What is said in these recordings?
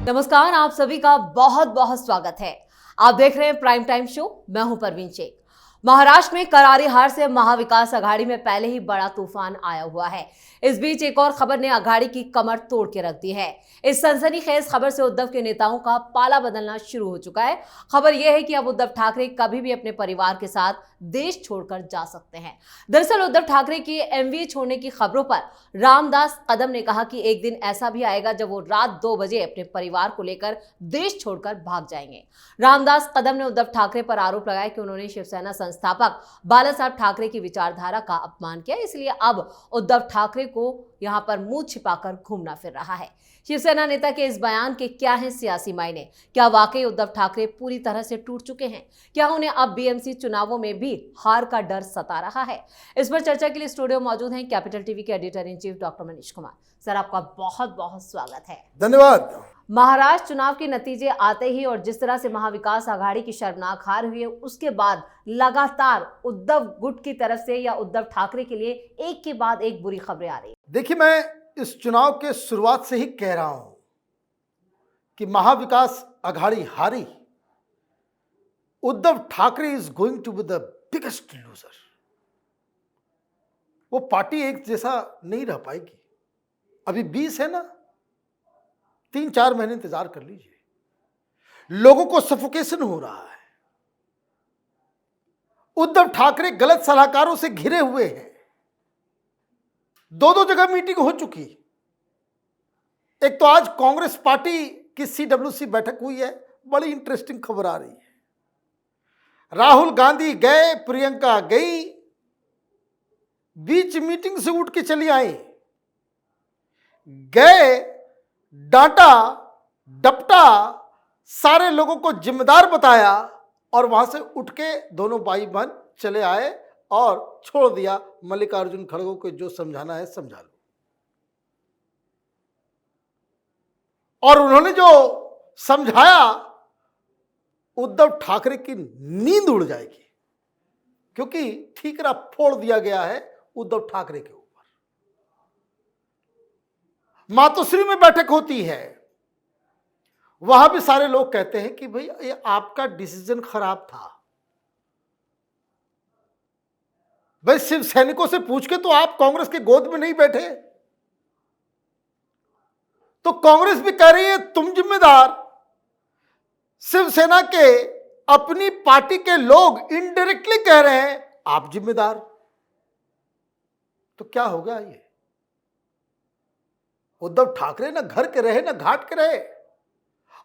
नमस्कार, आप सभी का बहुत बहुत स्वागत है। आप देख रहे हैं प्राइम टाइम शो। मैं हूं परवीन शेख। महाराष्ट्र में करारी हार से महाविकास अघाड़ी में पहले ही बड़ा तूफान आया हुआ है। इस बीच एक और खबर ने अघाड़ी की कमर तोड़ के रख दी है। इस सनसनीखेज खबर से उद्धव के नेताओं का पाला बदलना शुरू हो चुका है। खबर यह है कि अब उद्धव ठाकरे कभी भी अपने परिवार के साथ देश छोड़कर जा सकते हैं। दरअसल उद्धव ठाकरे की एमवीए छोड़ने की खबरों पर रामदास कदम ने कहा कि एक दिन ऐसा भी आएगा जब वो रात 2 बजे अपने परिवार को लेकर देश छोड़कर भाग जाएंगे। रामदास कदम ने उद्धव ठाकरे पर आरोप लगाया कि उन्होंने शिवसेना संस्थापक बाला साहब ठाकरे की विचारधारा का अपमान किया, इसलिए अब उद्धव ठाकरे को यहां पर मुंह छिपाकर घूमना फिर रहा है। शिवसेना नेता के इस बयान के क्या हैं सियासी मायने? क्या वाकई उद्धव ठाकरे पूरी तरह से टूट चुके हैं? क्या उन्हें अब बीएमसी चुनावों में भी हार का डर सता रहा है? इस पर चर्चा के लिए स्टूडियो मौजूद हैं कैपिटल टीवी के editor in chief doctor Manish Kumar. Sir, आपका बहुत बहुत स्वागत है। धन्यवाद। महाराष्ट्र चुनाव के नतीजे आते ही और जिस तरह से महाविकास अघाड़ी की शर्मनाक हार हुई है, उसके बाद लगातार उद्धव गुट की तरफ से या उद्धव ठाकरे के लिए एक के बाद एक बुरी खबरें आ रही है। देखिए, मैं इस चुनाव के शुरुआत से ही कह रहा हूं कि महाविकास अघाड़ी हारी, Uddhav Thackeray is going to be the biggest loser. वो पार्टी एक जैसा नहीं रह पाएगी। अभी 20 है ना, 3-4 महीने इंतजार कर लीजिए। लोगों को सफोकेशन हो रहा है। उद्धव ठाकरे गलत सलाहकारों से घिरे हुए हैं। 2 जगह मीटिंग हो चुकी। एक तो आज कांग्रेस पार्टी की सीडब्ल्यूसी बैठक हुई है। बड़ी इंटरेस्टिंग खबर आ रही है। राहुल गांधी गए, प्रियंका गई, बीच मीटिंग से उठ के चली आई। गए, डांटा डपटा, सारे लोगों को जिम्मेदार बताया और वहां से उठ के दोनों भाई बहन चले आए और छोड़ दिया मल्लिकार्जुन खड़गे को जो समझाना है समझा लो। और उन्होंने जो समझाया, उद्धव ठाकरे की नींद उड़ जाएगी, क्योंकि ठीकरा फोड़ दिया गया है उद्धव ठाकरे के ऊपर। मातोश्री में बैठक होती है, वहां भी सारे लोग कहते हैं कि भाई ये आपका डिसीजन खराब था। भाई शिव सैनिकों से पूछ के तो आप कांग्रेस के गोद में नहीं बैठे। तो कांग्रेस भी कह रही है तुम जिम्मेदार। शिवसेना के अपनी पार्टी के लोग इनडायरेक्टली कह रहे हैं आप जिम्मेदार। तो क्या होगा ये? उद्धव ठाकरे ना घर के रहे ना घाट के रहे,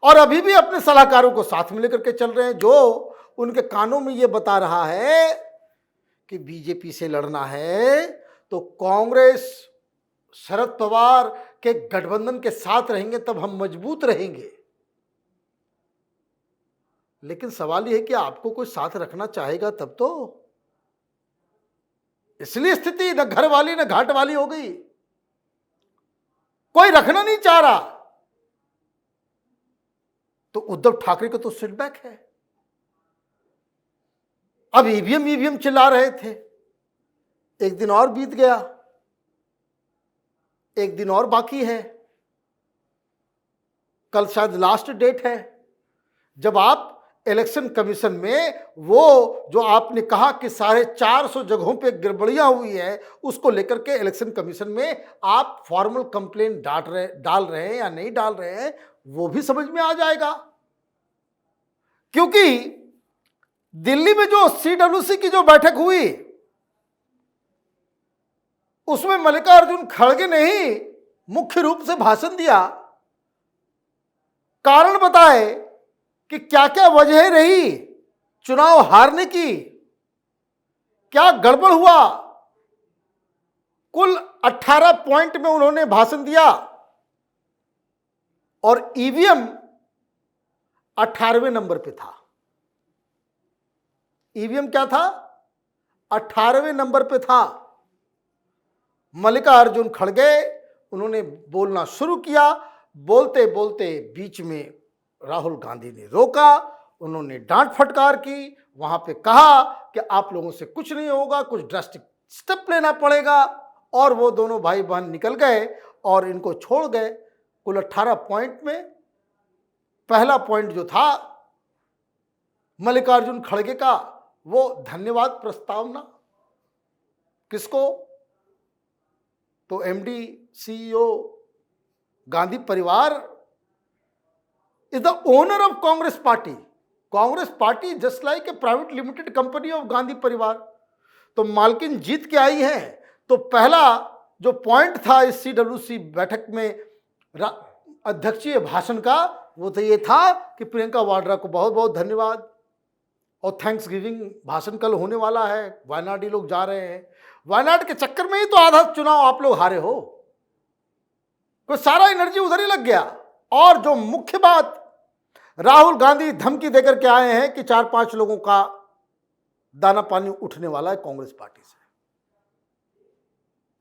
और अभी भी अपने सलाहकारों को साथ में लेकर के चल रहे हैं, जो उनके कानों में ये बता रहा है कि बीजेपी से लड़ना है तो कांग्रेस शरद पवार के गठबंधन के साथ रहेंगे, तब हम मजबूत रहेंगे। लेकिन सवाल यह है कि आपको कोई साथ रखना चाहेगा तब तो। इसलिए स्थिति न घर वाली न घाट वाली हो गई। कोई रखना नहीं चाह रहा। तो उद्धव ठाकरे को तो सेटबैक है। अब ईवीएम चिल्ला रहे थे। एक दिन और बीत गया, एक दिन और बाकी है। कल शायद लास्ट डेट है जब आप इलेक्शन कमीशन में वो जो आपने कहा कि 450 जगहों पे गड़बड़ियां हुई है, उसको लेकर के इलेक्शन कमीशन में आप फॉर्मल कंप्लेंट डाल रहे हैं या नहीं डाल रहे हैं, वो भी समझ में आ जाएगा। क्योंकि दिल्ली में जो सीडब्ल्यूसी की जो बैठक हुई, उसमें मल्लिकार्जुन खड़गे ने ही मुख्य रूप से भाषण दिया, कारण बताए कि क्या क्या वजह रही चुनाव हारने की, क्या गड़बड़ हुआ। कुल 18 पॉइंट में उन्होंने भाषण दिया और ईवीएम 18वें नंबर पे था। ईवीएम क्या था? 18वें नंबर पे था। मल्लिकार्जुन खड़गे उन्होंने बोलना शुरू किया। बोलते बोलते बीच में राहुल गांधी ने रोका, उन्होंने डांट फटकार की, वहां पे कहा कि आप लोगों से कुछ नहीं होगा, कुछ ड्रास्टिक स्टेप लेना पड़ेगा, और वो दोनों भाई बहन निकल गए और इनको छोड़ गए। कुल 18 पॉइंट में पहला पॉइंट जो था मल्लिकार्जुन खड़गे का, वो धन्यवाद प्रस्तावना। किसको? तो एमडी सीईओ गांधी परिवार is the owner of Congress party. Congress party just like a private limited company of Gandhi परिवार। तो मालकिन जीत के आई है। तो पहला जो पॉइंट था इस सीडब्ल्यूसी बैठक में अध्यक्षीय भाषण का, वो तो ये था कि प्रियंका वाड्रा को बहुत बहुत धन्यवाद, और थैंक्स गिविंग भाषण कल होने वाला है। वायनाड लोग जा रहे हैं। वायनाड के चक्कर में ही तो आधा चुनाव आप लोग हारे हो। कोई सारा एनर्जी उधर ही लग गया। और जो मुख्य बात, राहुल गांधी धमकी देकर के आए हैं कि 4-5 लोगों का दाना पानी उठने वाला है कांग्रेस पार्टी से।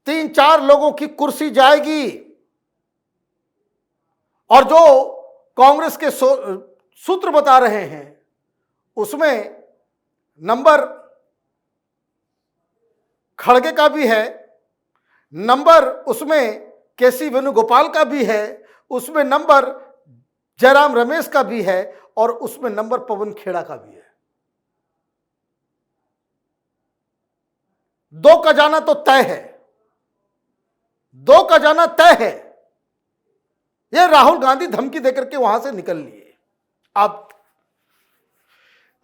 3-4 लोगों की कुर्सी जाएगी। और जो कांग्रेस के सूत्र बता रहे हैं उसमें नंबर खड़गे का भी है, नंबर उसमें केसी वेणुगोपाल का भी है, उसमें नंबर जयराम रमेश का भी है, और उसमें नंबर पवन खेड़ा का भी है। 2 का जाना तो तय है, 2 का जाना तय है। यह राहुल गांधी धमकी देकर के वहां से निकल लिए। अब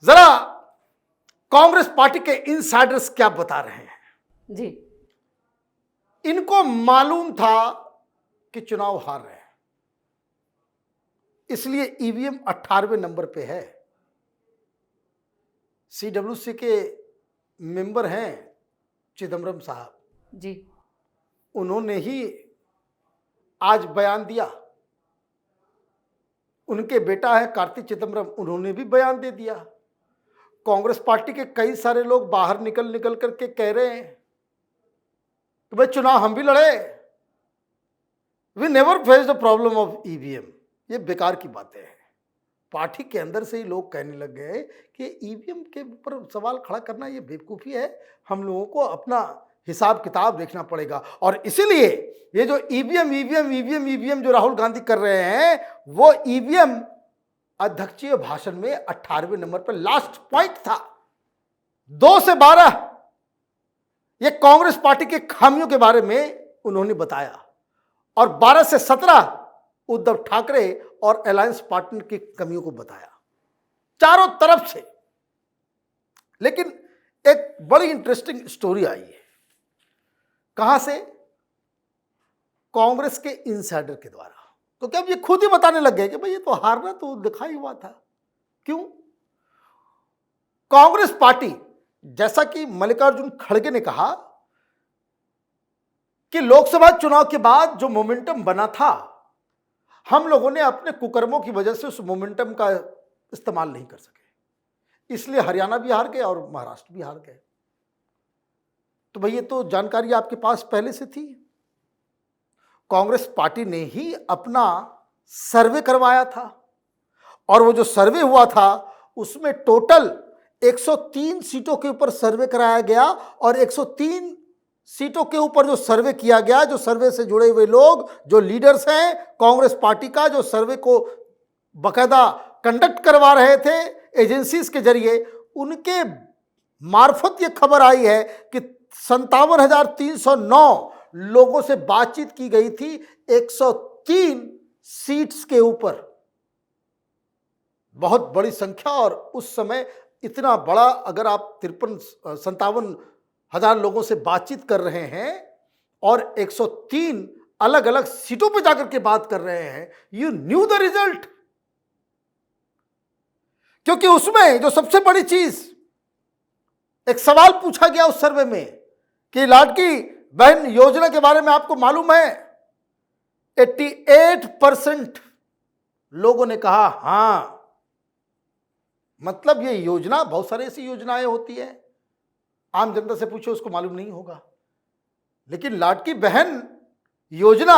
जरा कांग्रेस पार्टी के इनसाइडर्स क्या बता रहे हैं जी। इनको मालूम था कि चुनाव हार रहे हैं, इसलिए ईवीएम 18वें नंबर पे है। सीडब्ल्यूसी के मेंबर हैं चिदम्बरम साहब जी, उन्होंने ही आज बयान दिया। उनके बेटा है कार्ति चिदम्बरम, उन्होंने भी बयान दे दिया। कांग्रेस पार्टी के कई सारे लोग बाहर निकल करके कह रहे हैं कि भाई चुनाव हम भी लड़े, we never face the problem of EVM. ये बेकार की बातें हैं। पार्टी के अंदर से ही लोग कहने लग गए कि ईवीएम के ऊपर सवाल खड़ा करना ये बेवकूफ़ी है, हम लोगों को अपना हिसाब किताब देखना पड़ेगा। और इसीलिए ये जो ईवीएम जो राहुल गांधी कर रहे हैं, वो ईवीएम अध्यक्षीय भाषण में 18वें नंबर पर लास्ट पॉइंट था। 2 से 12 ये कांग्रेस पार्टी के खामियों के बारे में उन्होंने बताया, और 12 से 17 उद्धव ठाकरे और अलायंस पार्टनर की कमियों को बताया, चारों तरफ से। लेकिन एक बड़ी इंटरेस्टिंग स्टोरी आई है। कहां से? कांग्रेस के इनसाइडर के द्वारा। तो क्या अब ये खुद ही बताने लग गए कि भाई ये तो हारना तो दिखा ही हुआ था। क्यों? कांग्रेस पार्टी, जैसा कि मल्लिकार्जुन खड़गे ने कहा कि लोकसभा चुनाव के बाद जो मोमेंटम बना था, हम लोगों ने अपने कुकर्मों की वजह से उस मोमेंटम का इस्तेमाल नहीं कर सके, इसलिए हरियाणा भी हार गए और महाराष्ट्र भी हार गए। तो भाई ये तो जानकारी आपके पास पहले से थी। कांग्रेस पार्टी ने ही अपना सर्वे करवाया था, और वो जो सर्वे हुआ था उसमें टोटल 103 सीटों के ऊपर सर्वे कराया गया, और 103 सीटों के ऊपर जो सर्वे किया गया, जो सर्वे से जुड़े हुए लोग, जो लीडर्स हैं कांग्रेस पार्टी का, जो सर्वे को बकायदा कंडक्ट करवा रहे थे एजेंसीज के जरिए, उनके मार्फत ये खबर आई है कि 57,309 लोगों से बातचीत की गई थी 103 सीट्स के ऊपर। बहुत बड़ी संख्या। और उस समय इतना बड़ा, अगर आप 57,000 लोगों से बातचीत कर रहे हैं और 103 अलग अलग सीटों पर जाकर के बात कर रहे हैं, यू न्यू द रिजल्ट। क्योंकि उसमें जो सबसे बड़ी चीज, एक सवाल पूछा गया उस सर्वे में कि लाडकी बहन योजना के बारे में आपको मालूम है? 88% लोगों ने कहा हां। मतलब ये योजना, बहुत सारी ऐसी योजनाएं होती है, आम जनता से पूछो उसको मालूम नहीं होगा, लेकिन लाडकी बहन योजना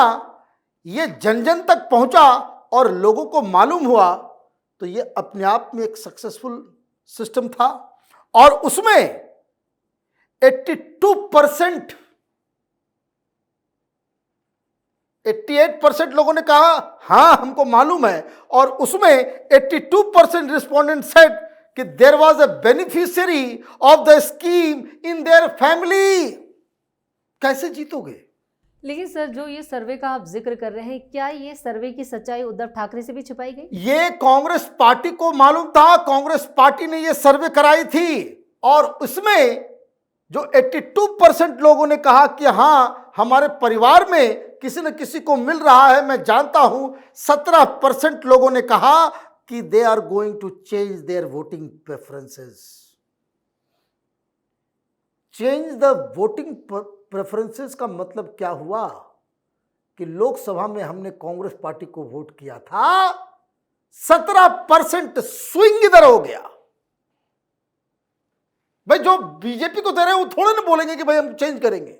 ये जन जन तक पहुंचा और लोगों को मालूम हुआ, तो ये अपने आप में एक सक्सेसफुल सिस्टम था। और उसमें 82% 88% लोगों ने कहा हां हमको मालूम है, और उसमें 82% रिस्पोंडेंट सेड कि there was a beneficiary of the scheme in their family. कैसे जीतोगे? लेकिन सर, जो ये सर्वे का आप जिक्र कर रहे हैं, क्या ये सर्वे की सच्चाई उद्धव ठाकरे से भी छिपाई गई? ये कांग्रेस पार्टी को मालूम था, कांग्रेस पार्टी ने ये सर्वे कराई थी, और उसमें जो 82% लोगों ने कहा कि हां हमारे परिवार में किसी न किसी को मिल रहा है, मैं जानता हूं, 17% लोगों ने कहा कि they are going to change their voting preferences. Change the voting preferences का मतलब क्या हुआ कि लोकसभा में हमने कांग्रेस पार्टी को वोट किया था, 17% स्विंग इधर हो गया। भाई जो बीजेपी को दे रहे हैं वो थोड़े ना बोलेंगे कि भाई हम चेंज करेंगे।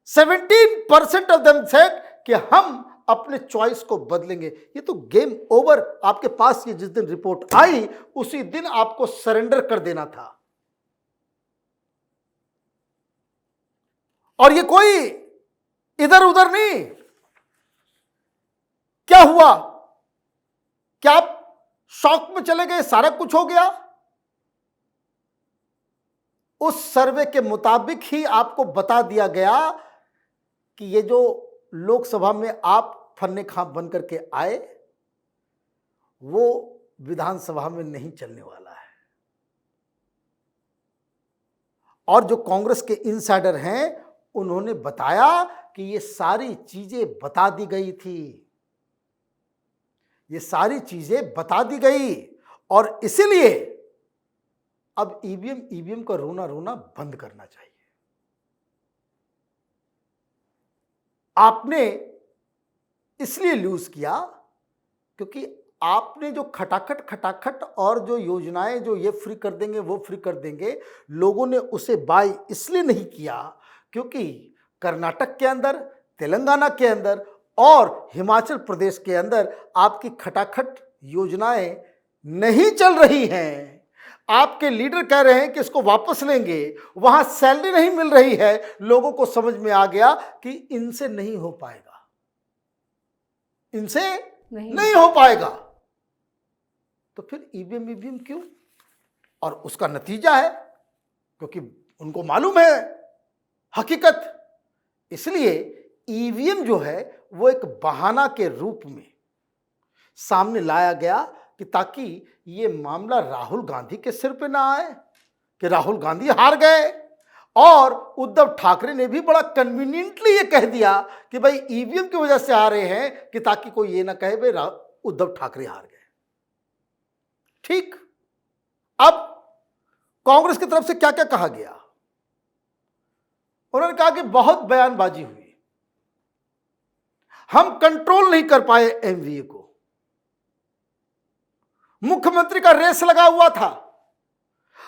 17% ऑफ देम सेड कि हम अपने चॉइस को बदलेंगे। ये तो गेम ओवर। आपके पास ये जिस दिन रिपोर्ट आई उसी दिन आपको सरेंडर कर देना था, और ये कोई इधर उधर नहीं। क्या हुआ? क्या आप शॉक में चले गए? सारा कुछ हो गया। उस सर्वे के मुताबिक ही आपको बता दिया गया कि ये जो लोकसभा में आप फन्ने खां बन करके आए वो विधानसभा में नहीं चलने वाला है। और जो कांग्रेस के इनसाइडर हैं उन्होंने बताया कि ये सारी चीजें बता दी गई थी, ये सारी चीजें बता दी गई, और इसीलिए अब ईवीएम का रोना रोना बंद करना चाहिए। आपने इसलिए लूज किया क्योंकि आपने जो खटाखट और जो योजनाएं जो ये फ्री कर देंगे वो फ्री कर देंगे, लोगों ने उसे बाय इसलिए नहीं किया क्योंकि कर्नाटक के अंदर, तेलंगाना के अंदर और हिमाचल प्रदेश के अंदर आपकी खटाखट योजनाएं नहीं चल रही हैं। आपके लीडर कह रहे हैं कि इसको वापस लेंगे, वहां सैलरी नहीं मिल रही है। लोगों को समझ में आ गया कि इनसे नहीं हो पाएगा, इनसे नहीं हो पाएगा, तो फिर ईवीएम क्यों? और उसका नतीजा है क्योंकि उनको मालूम है हकीकत, इसलिए ईवीएम जो है वो एक बहाना के रूप में सामने लाया गया कि ताकि ये मामला राहुल गांधी के सिर पे ना आए कि राहुल गांधी हार गए। और उद्धव ठाकरे ने भी बड़ा कन्वीनियंटली ये कह दिया कि भाई ईवीएम की वजह से आ रहे हैं कि ताकि कोई ये ना कहे भाई उद्धव ठाकरे हार गए। ठीक, अब कांग्रेस की तरफ से क्या क्या कहा गया? उन्होंने कहा कि बहुत बयानबाजी हुई, हम कंट्रोल नहीं कर पाए एमवीए को, मुख्यमंत्री का रेस लगा हुआ था,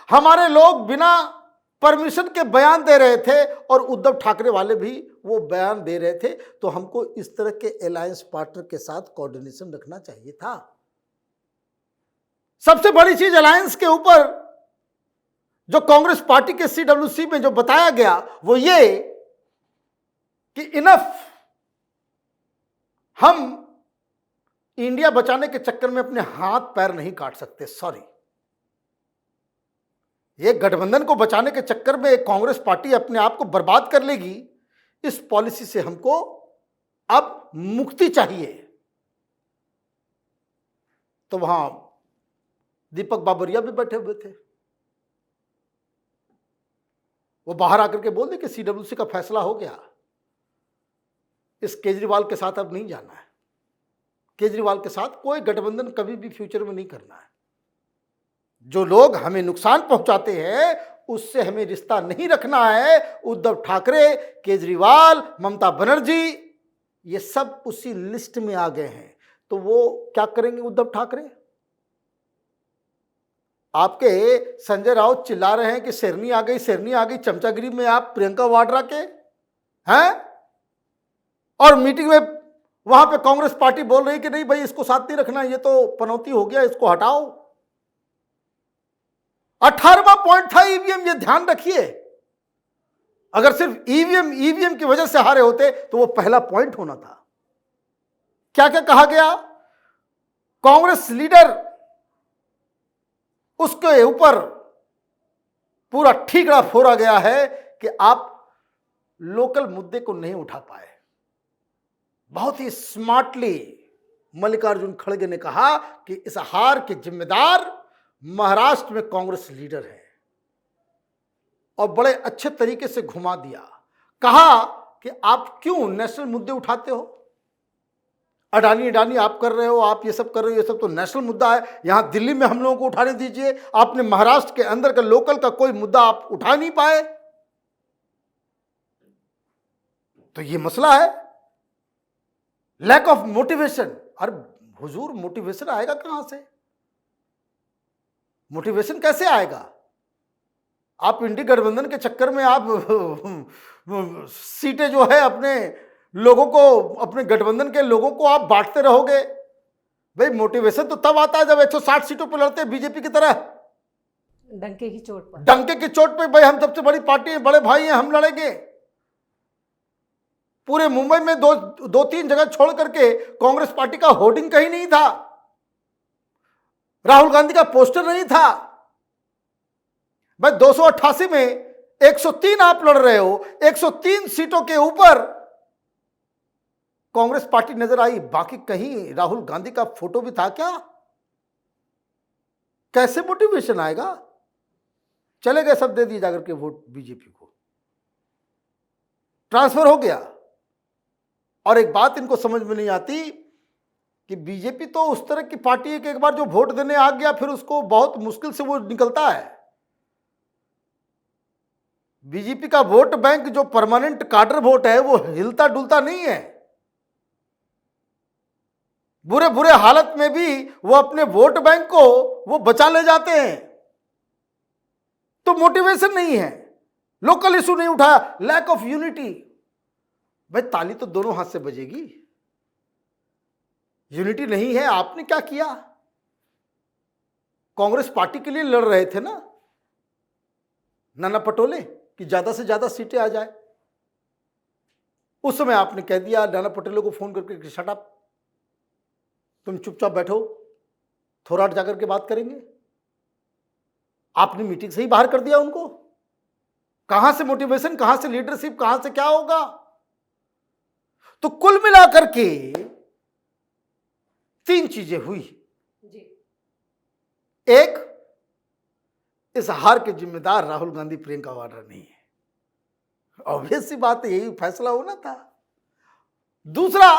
हमारे लोग बिना परमिशन के बयान दे रहे थे और उद्धव ठाकरे वाले भी वो बयान दे रहे थे, तो हमको इस तरह के अलायंस पार्टनर के साथ कोऑर्डिनेशन रखना चाहिए था। सबसे बड़ी चीज अलायंस के ऊपर जो कांग्रेस पार्टी के सीडब्ल्यूसी में जो बताया गया वो ये कि इनफ, हम इंडिया बचाने के चक्कर में अपने हाथ पैर नहीं काट सकते। सॉरी, ये गठबंधन को बचाने के चक्कर में कांग्रेस पार्टी अपने आप को बर्बाद कर लेगी, इस पॉलिसी से हमको अब मुक्ति चाहिए। तो वहां दीपक बाबरिया भी बैठे हुए थे, वो बाहर आकर के बोल दे कि सीडब्ल्यूसी का फैसला हो गया, इस केजरीवाल के साथ अब नहीं जाना है, केजरीवाल के साथ कोई गठबंधन कभी भी फ्यूचर में नहीं करना है। जो लोग हमें नुकसान पहुंचाते हैं उससे हमें रिश्ता नहीं रखना है। उद्धव ठाकरे, केजरीवाल, ममता बनर्जी, ये सब उसी लिस्ट में आ गए हैं। तो वो क्या करेंगे उद्धव ठाकरे? आपके संजय राउत चिल्ला रहे हैं कि शेरनी आ गई, शेरनी आ गई, चमचागिरी में आप प्रियंका वाड्रा के हैं, और मीटिंग में वहां पे कांग्रेस पार्टी बोल रही कि नहीं भाई इसको साथ नहीं रखना, ये तो पनौती हो गया, इसको हटाओ। 18वां पॉइंट था ईवीएम, ये ध्यान रखिए। अगर सिर्फ ईवीएम की वजह से हारे होते तो वो पहला पॉइंट होना था। क्या क्या कहा गया? कांग्रेस लीडर उसके ऊपर पूरा ठीकरा फोड़ा गया है कि आप लोकल मुद्दे को नहीं उठा पाए। बहुत ही स्मार्टली मल्लिकार्जुन खड़गे ने कहा कि इस हार के जिम्मेदार महाराष्ट्र में कांग्रेस लीडर है, और बड़े अच्छे तरीके से घुमा दिया। कहा कि आप क्यों नेशनल मुद्दे उठाते हो? अडानी आप कर रहे हो, आप ये सब कर रहे हो, ये सब तो नेशनल मुद्दा है। यहां दिल्ली में हम लोगों को उठाने दीजिए। आपने महाराष्ट्र के अंदर का लोकल का कोई मुद्दा आप उठा नहीं पाए, तो ये मसला है। Lack of motivation. अरे हुजूर, मोटिवेशन आएगा कहां से? मोटिवेशन कैसे आएगा? आप इंडी गठबंधन के चक्कर में आप सीटें जो है अपने लोगों को, अपने गठबंधन के लोगों को आप बांटते रहोगे। भाई मोटिवेशन तो तब आता है जब 160 सीटों पर लड़ते हैं बीजेपी की तरह, डंके की चोट पर। डंके की चोट पे। भाई हम सबसे बड़ी पार्टी है, बड़े भाई हैं, हम लड़ेंगे। पूरे मुंबई में दो तीन जगह छोड़ करके कांग्रेस पार्टी का होर्डिंग कहीं नहीं था, राहुल गांधी का पोस्टर नहीं था। भाई 288 में 103 आप लड़ रहे हो, 103 सीटों के ऊपर कांग्रेस पार्टी नजर आई, बाकी कहीं राहुल गांधी का फोटो भी था क्या? कैसे मोटिवेशन आएगा? चले गए सब, दे दिए जाकर के वोट बीजेपी को, ट्रांसफर हो गया। और एक बात इनको समझ में नहीं आती कि बीजेपी तो उस तरह की पार्टी है कि एक बार जो वोट देने आ गया फिर उसको बहुत मुश्किल से वो निकलता है। बीजेपी का वोट बैंक जो परमानेंट काडर वोट है वो हिलता डुलता नहीं है। बुरे बुरे हालत में भी वो अपने वोट बैंक को वो बचा ले जाते हैं। तो मोटिवेशन नहीं है, लोकल इशू नहीं उठाया, लैक ऑफ यूनिटी। भाई ताली तो दोनों हाथ से बजेगी, यूनिटी नहीं है। आपने क्या किया? कांग्रेस पार्टी के लिए लड़ रहे थे ना नाना पटोले कि ज्यादा से ज्यादा सीटें आ जाए। उस समय आपने कह दिया नाना पटोले को फोन करके, शट अप, तुम चुपचाप बैठो, थोराट जाकर के बात करेंगे। आपने मीटिंग से ही बाहर कर दिया उनको। कहां से मोटिवेशन, कहां से लीडरशिप, कहां से क्या होगा? तो कुल मिलाकर के 3 चीजें हुई जी। एक, इस हार के जिम्मेदार राहुल गांधी प्रियंका वाड्रा नहीं है। ऑब्वियस सी बात है, यही फैसला होना था। दूसरा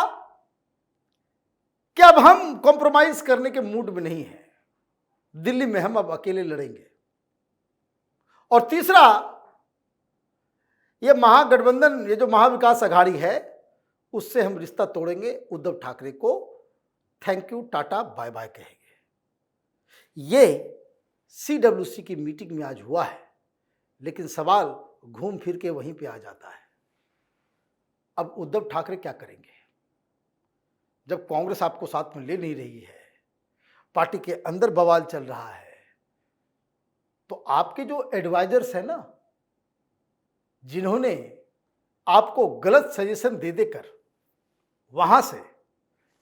कि अब हम कॉम्प्रोमाइज करने के मूड में नहीं है, दिल्ली में हम अब अकेले लड़ेंगे। और तीसरा, ये महागठबंधन, ये जो महाविकास अघाड़ी है, उससे हम रिश्ता तोड़ेंगे, उद्धव ठाकरे को thank you tata bye bye कहेंगे। ये CWC की मीटिंग में आज हुआ है, लेकिन सवाल घूम फिर के वहीं पे आ जाता है। अब उद्धव ठाकरे क्या करेंगे जब कांग्रेस आपको साथ में ले नहीं रही है, पार्टी के अंदर बवाल चल रहा है? तो आपके जो एडवाइजर्स हैं ना, जिन्होंने आपको गलत सजेशन दे देकर वहां से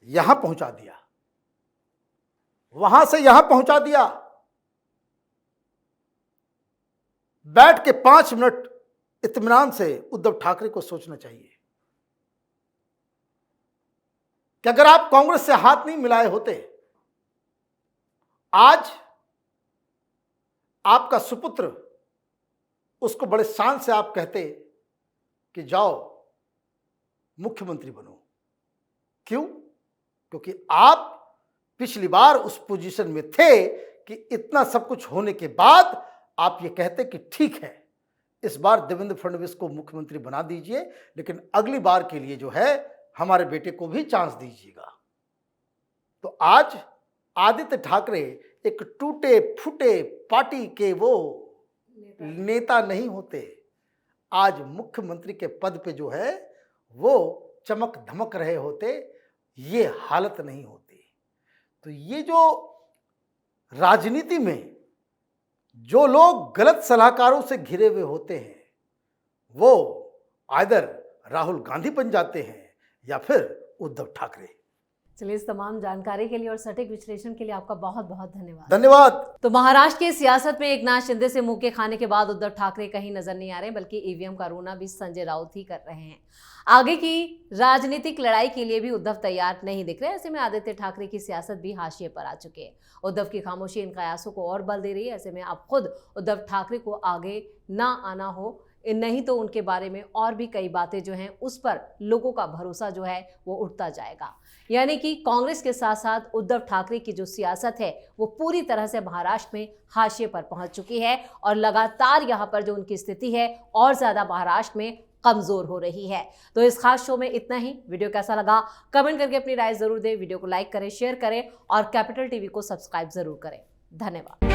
यहां पहुंचा दिया, वहां से यहां पहुंचा दिया, बैठ के 5 मिनट इत्मीनान से उद्धव ठाकरे को सोचना चाहिए कि अगर आप कांग्रेस से हाथ नहीं मिलाए होते, आज आपका सुपुत्र, उसको बड़े शान से आप कहते कि जाओ मुख्यमंत्री बनो। क्यों? क्योंकि आप पिछली बार उस पोजीशन में थे कि इतना सब कुछ होने के बाद आप ये कहते कि ठीक है, इस बार देवेंद्र फडणवीस को मुख्यमंत्री बना दीजिए, लेकिन अगली बार के लिए जो है हमारे बेटे को भी चांस दीजिएगा। तो आज आदित्य ठाकरे एक टूटे फूटे पार्टी के वो नेता नहीं होते, आज मुख्यमंत्री के पद पे जो है वो चमक धमक रहे होते, ये हालत नहीं होती। तो ये जो राजनीति में जो लोग गलत सलाहकारों से घिरे हुए होते हैं, वो आइदर राहुल गांधी बन जाते हैं या फिर उद्धव ठाकरे। चलिए, इस तमाम जानकारी के लिए और सटीक विश्लेषण के लिए आपका बहुत बहुत धन्यवाद। धन्यवाद। तो महाराष्ट्र की सियासत में एकनाथ शिंदे से मुंह के खाने के बाद उद्धव ठाकरे कहीं नजर नहीं आ रहे, बल्कि ईवीएम का रोना भी संजय राउत ही कर रहे हैं। आगे की राजनीतिक लड़ाई के लिए भी उद्धव तैयार नहीं दिख रहे। ऐसे में आदित्य ठाकरे की सियासत भी हाशिए पर आ चुकी है। उद्धव की खामोशी इन कयासों को और बल दे रही है। ऐसे में अब खुद उद्धव ठाकरे को आगे ना आना हो, नहीं तो उनके बारे में और भी कई बातें जो हैं उस पर लोगों का भरोसा जो है वो उठता जाएगा। यानी कि कांग्रेस के साथ साथ उद्धव ठाकरे की जो सियासत है वो पूरी तरह से महाराष्ट्र में हाशिए पर पहुंच चुकी है और लगातार यहां पर जो उनकी स्थिति है और ज्यादा महाराष्ट्र में कमजोर हो रही है। तो इस खास शो में इतना ही। वीडियो कैसा लगा कमेंट करके अपनी राय जरूर दें। वीडियो को लाइक करें, शेयर करें और कैपिटल टीवी को सब्सक्राइब जरूर करें। धन्यवाद।